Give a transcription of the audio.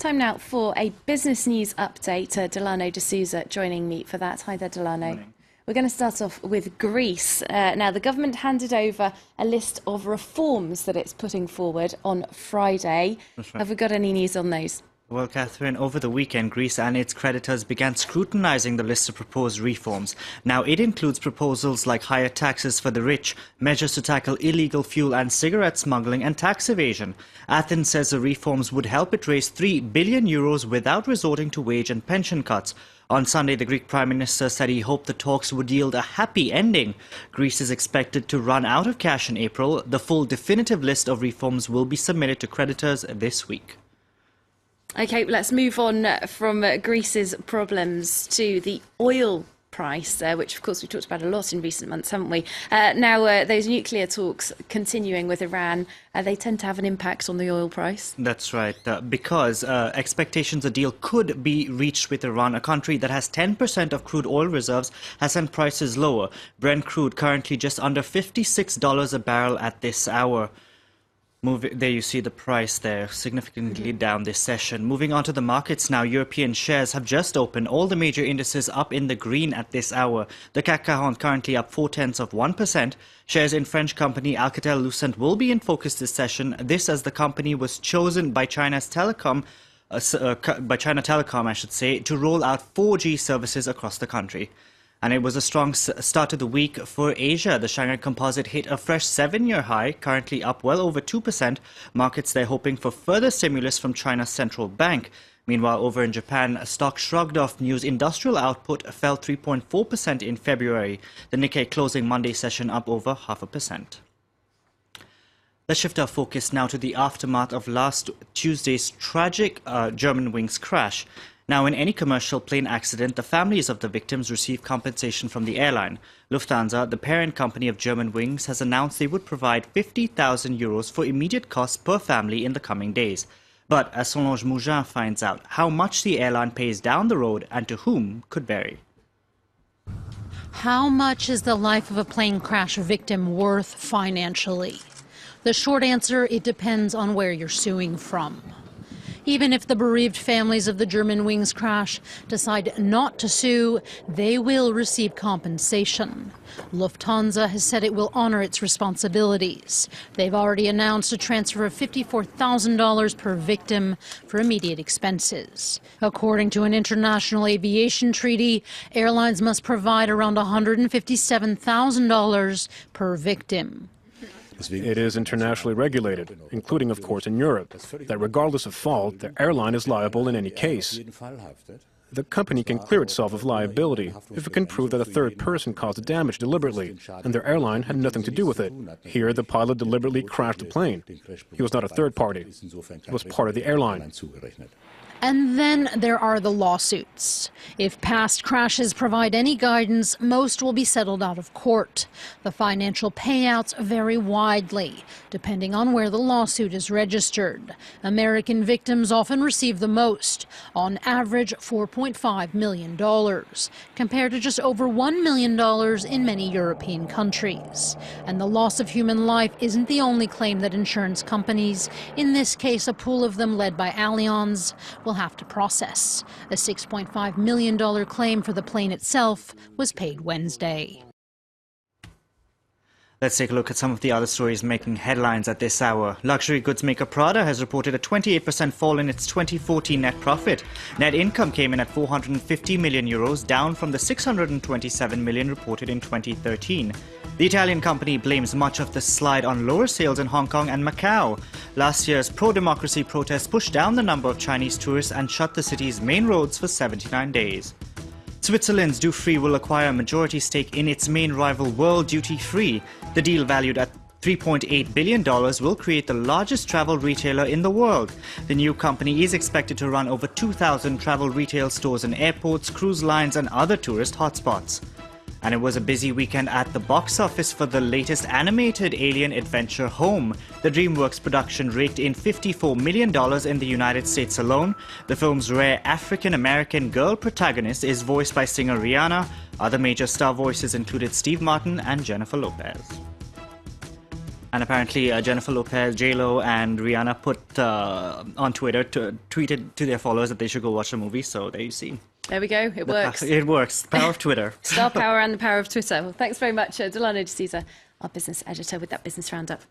time now for a business news update. Delano D'Souza joining me for that. Hi there, Delano. Morning. We're going to start off with Greece. Now, the government handed over a list of reforms that it's putting forward on Friday. That's right. Have we got any news on those? Well, Catherine, over the weekend, Greece and its creditors began scrutinizing the list of proposed reforms. Now, it includes proposals like higher taxes for the rich, measures to tackle illegal fuel and cigarette smuggling, and tax evasion. Athens says the reforms would help it raise €3 billion without resorting to wage and pension cuts. On Sunday, the Greek Prime Minister said he hoped the talks would yield a happy ending. Greece is expected to run out of cash in April. The full definitive list of reforms will be submitted to creditors this week. OK, let's move on from Greece's problems to the oil price, which, of course, we've talked about a lot in recent months, haven't we? Now, those nuclear talks continuing with Iran, they tend to have an impact on the oil price. That's right, because expectations a deal could be reached with Iran, a country that has 10% of crude oil reserves, has sent prices lower. Brent crude currently just under $56 a barrel at this hour. There you see the price there, significantly down this session. Moving on to the markets now, European shares have just opened. All the major indices up in the green at this hour. The CAC 40 currently up 0.4%. Shares in French company Alcatel-Lucent will be in focus this session. This as the company was chosen by China Telecom, I should say, to roll out 4G services across the country. And it was a strong start to the week for Asia. The Shanghai Composite hit a fresh 7-year high, currently up well over 2%. Markets there hoping for further stimulus from China's central bank. Meanwhile, over in Japan, stock shrugged off news industrial output fell 3.4% in February. The Nikkei closing Monday session up over 0.5%. Let's shift our focus now to the aftermath of last Tuesday's tragic Germanwings crash. Now, in any commercial plane accident, the families of the victims receive compensation from the airline. Lufthansa, the parent company of Germanwings, has announced they would provide €50,000 for immediate costs per family in the coming days. But as Solange Mougin finds out, how much the airline pays down the road and to whom could vary. How much is the life of a plane crash victim worth financially? The short answer, it depends on where you're suing from. Even if the bereaved families of the Germanwings crash decide not to sue, they will receive compensation. Lufthansa has said it will honor its responsibilities. They've already announced a transfer of $54,000 per victim for immediate expenses. According to an international aviation treaty, airlines must provide around $157,000 per victim. It is internationally regulated, including, of course, in Europe, that regardless of fault, the airline is liable in any case. The company can clear itself of liability if it can prove that a third person caused the damage deliberately, and their airline had nothing to do with it. Here, the pilot deliberately crashed the plane. He was not a third party. He was part of the airline. And then there are the lawsuits. If past crashes provide any guidance, most will be settled out of court. The financial payouts vary widely, depending on where the lawsuit is registered. American victims often receive the most, on average $4.5 million, compared to just over $1 million in many European countries. And the loss of human life isn't the only claim that insurance companies, in this case a pool of them led by Allianz, will have to process. A $6.5 million claim for the plane itself was paid Wednesday. Let's take a look at some of the other stories making headlines at this hour. Luxury goods maker Prada has reported a 28% fall in its 2014 net profit. Net income came in at €450 million, down from the $627 million reported in 2013. The Italian company blames much of the slide on lower sales in Hong Kong and Macau. Last year's pro-democracy protests pushed down the number of Chinese tourists and shut the city's main roads for 79 days. Switzerland's Dufry will acquire a majority stake in its main rival World Duty Free. The deal, valued at $3.8 billion, will create the largest travel retailer in the world. The new company is expected to run over 2,000 travel retail stores in airports, cruise lines and other tourist hotspots. And it was a busy weekend at the box office for the latest animated alien adventure Home. The Dreamworks production raked in $54 million in the United States alone. The film's rare African-American girl protagonist is voiced by singer Rihanna. Other major star voices included Steve Martin and Jennifer Lopez. And apparently Jennifer Lopez, J-Lo and Rihanna put on Twitter, tweeted to their followers that they should go watch the movie. So there you see. There we go. It works. It works. The power of Twitter. Star power and the power of Twitter. Well, thanks very much, Delano D'Souza, our business editor, with that business roundup.